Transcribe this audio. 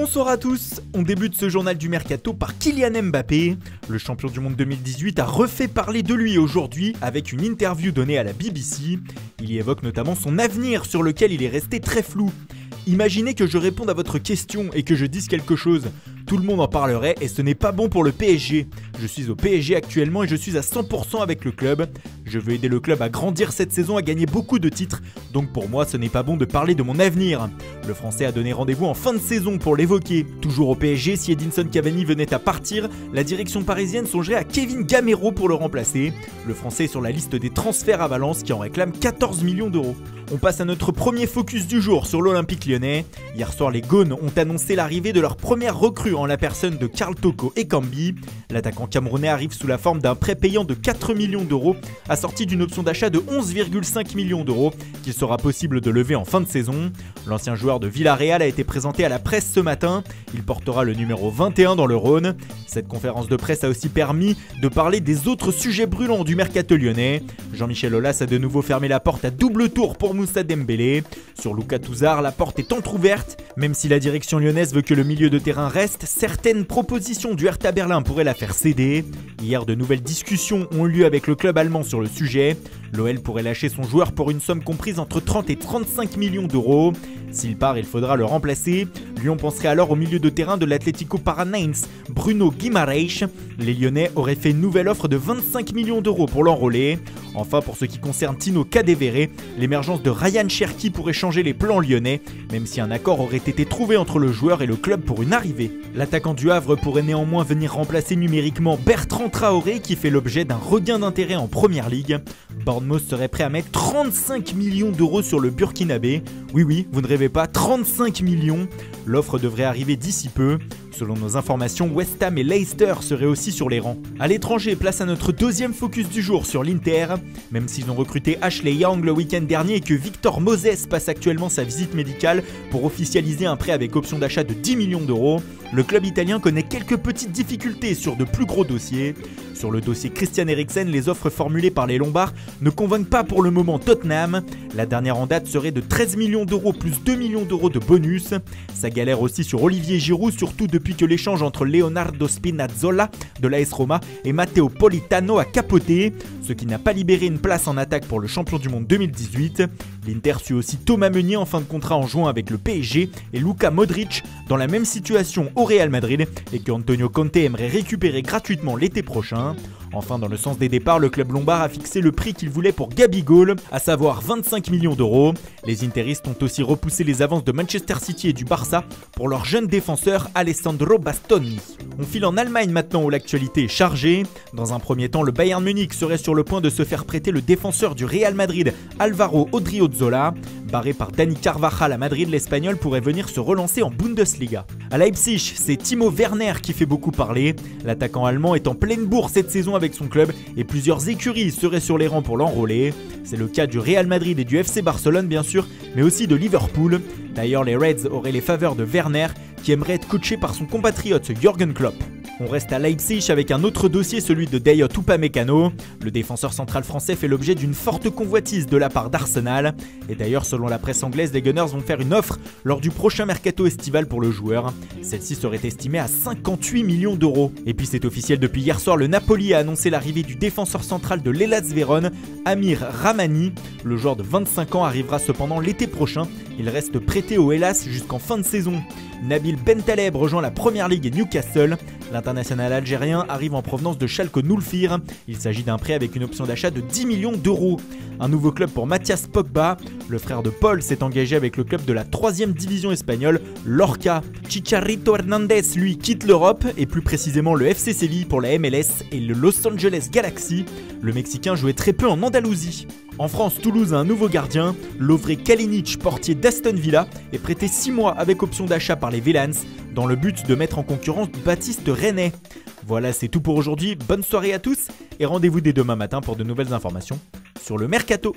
Bonsoir à tous, on débute ce journal du Mercato par Kylian Mbappé. Le champion du monde 2018 a refait parler de lui aujourd'hui avec une interview donnée à la BBC. Il y évoque notamment son avenir sur lequel il est resté très flou. Imaginez que je réponde à votre question et que je dise quelque chose. Tout le monde en parlerait et ce n'est pas bon pour le PSG. Je suis au PSG actuellement et je suis à 100% avec le club. Je veux aider le club à grandir cette saison, à gagner beaucoup de titres. Donc pour moi, ce n'est pas bon de parler de mon avenir. Le Français a donné rendez-vous en fin de saison pour l'évoquer. Toujours au PSG, si Edinson Cavani venait à partir, la direction parisienne songerait à Kevin Gamero pour le remplacer. Le Français est sur la liste des transferts à Valence qui en réclame 14 millions d'euros. On passe à notre premier focus du jour sur l'Olympique Lyonnais. Hier soir, les Gaunes ont annoncé l'arrivée de leur première recrue en la personne de Karl Toko Ekambi. L'attaquant camerounais arrive sous la forme d'un prêt payant de 4 millions d'euros, assorti d'une option d'achat de 11,5 millions d'euros qu'il sera possible de lever en fin de saison. L'ancien joueur de Villarreal a été présenté à la presse ce matin. Il portera le numéro 21 dans le Rhône. Cette conférence de presse a aussi permis de parler des autres sujets brûlants du mercato lyonnais. Jean-Michel Aulas a de nouveau fermé la porte à double tour pour Moussa Dembélé. Sur Lucas Touzard, la porte est entrouverte. Même si la direction lyonnaise veut que le milieu de terrain reste, certaines propositions du Hertha Berlin pourraient la faire céder. Hier, de nouvelles discussions ont eu lieu avec le club allemand sur le sujet. L'OL pourrait lâcher son joueur pour une somme comprise entre 30 et 35 millions d'euros. S'il part, il faudra le remplacer. Lyon penserait alors au milieu de terrain de l'Atlético Paranaense, Bruno Guimaraes. Les Lyonnais auraient fait une nouvelle offre de 25 millions d'euros pour l'enrôler. Enfin, pour ce qui concerne Tino Kadewere, l'émergence de Ryan Cherki pourrait changer les plans lyonnais, même si un accord aurait été trouvé entre le joueur et le club pour une arrivée. L'attaquant du Havre pourrait néanmoins venir remplacer numériquement Bertrand Traoré, qui fait l'objet d'un regain d'intérêt en Première Ligue. Bournemouth serait prêt à mettre 35 millions d'euros sur le Burkinabé. Oui, vous ne rêvez pas, 35 millions. L'offre devrait arriver d'ici peu. Selon nos informations, West Ham et Leicester seraient aussi sur les rangs. À l'étranger, place à notre deuxième focus du jour sur l'Inter. Même s'ils ont recruté Ashley Young le week-end dernier et que Victor Moses passe actuellement sa visite médicale pour officialiser un prêt avec option d'achat de 10 millions d'euros, le club italien connaît quelques petites difficultés sur de plus gros dossiers. Sur le dossier Christian Eriksen, les offres formulées par les Lombards ne convainquent pas pour le moment Tottenham. La dernière en date serait de 13 millions d'euros plus 2 millions d'euros de bonus. Ça galère aussi sur Olivier Giroud, surtout depuis que l'échange entre Leonardo Spinazzola de l'AS Roma et Matteo Politano a capoté, ce qui n'a pas libéré une place en attaque pour le champion du monde 2018. L'Inter suit aussi Thomas Meunier en fin de contrat en juin avec le PSG et Luka Modric dans la même situation au Real Madrid et que Antonio Conte aimerait récupérer gratuitement l'été prochain. Enfin, dans le sens des départs, le club lombard a fixé le prix qu'il voulait pour Gabigol, à savoir 25 millions d'euros. Les interistes ont aussi repoussé les avances de Manchester City et du Barça pour leur jeune défenseur Alessandro Bastoni. On file en Allemagne maintenant où l'actualité est chargée. Dans un premier temps, le Bayern Munich serait sur le point de se faire prêter le défenseur du Real Madrid, Alvaro Odriozola. Barré par Dani Carvajal à Madrid, l'Espagnol pourrait venir se relancer en Bundesliga. À Leipzig, c'est Timo Werner qui fait beaucoup parler. L'attaquant allemand est en pleine bourre cette saison avec son club et plusieurs écuries seraient sur les rangs pour l'enrôler. C'est le cas du Real Madrid et du FC Barcelone bien sûr, mais aussi de Liverpool. D'ailleurs, les Reds auraient les faveurs de Werner qui aimerait être coaché par son compatriote Jürgen Klopp. On reste à Leipzig avec un autre dossier, celui de Dayot Upamecano. Le défenseur central français fait l'objet d'une forte convoitise de la part d'Arsenal. Et d'ailleurs, selon la presse anglaise, les Gunners vont faire une offre lors du prochain mercato estival pour le joueur. Celle-ci serait estimée à 58 millions d'euros. Et puis c'est officiel depuis hier soir, le Napoli a annoncé l'arrivée du défenseur central de l'Hellas Vérone, Amir Rahmani. Le joueur de 25 ans arrivera cependant l'été prochain. Il reste prêté au Hellas jusqu'en fin de saison. Nabil Bentaleb rejoint la Première Ligue et Newcastle. L'international algérien arrive en provenance de Schalke 04. Il s'agit d'un prêt avec une option d'achat de 10 millions d'euros. Un nouveau club pour Mathias Pogba. Le frère de Paul s'est engagé avec le club de la 3e division espagnole, Lorca. Chicharito Hernandez, lui, quitte l'Europe et plus précisément le FC Séville pour la MLS et le Los Angeles Galaxy. Le Mexicain jouait très peu en Andalousie. En France, Toulouse a un nouveau gardien. Lovre Kalinic, portier d'Aston Villa, est prêté 6 mois avec option d'achat par les Villans dans le but de mettre en concurrence Baptiste René. Voilà, c'est tout pour aujourd'hui. Bonne soirée à tous et rendez-vous dès demain matin pour de nouvelles informations sur le Mercato.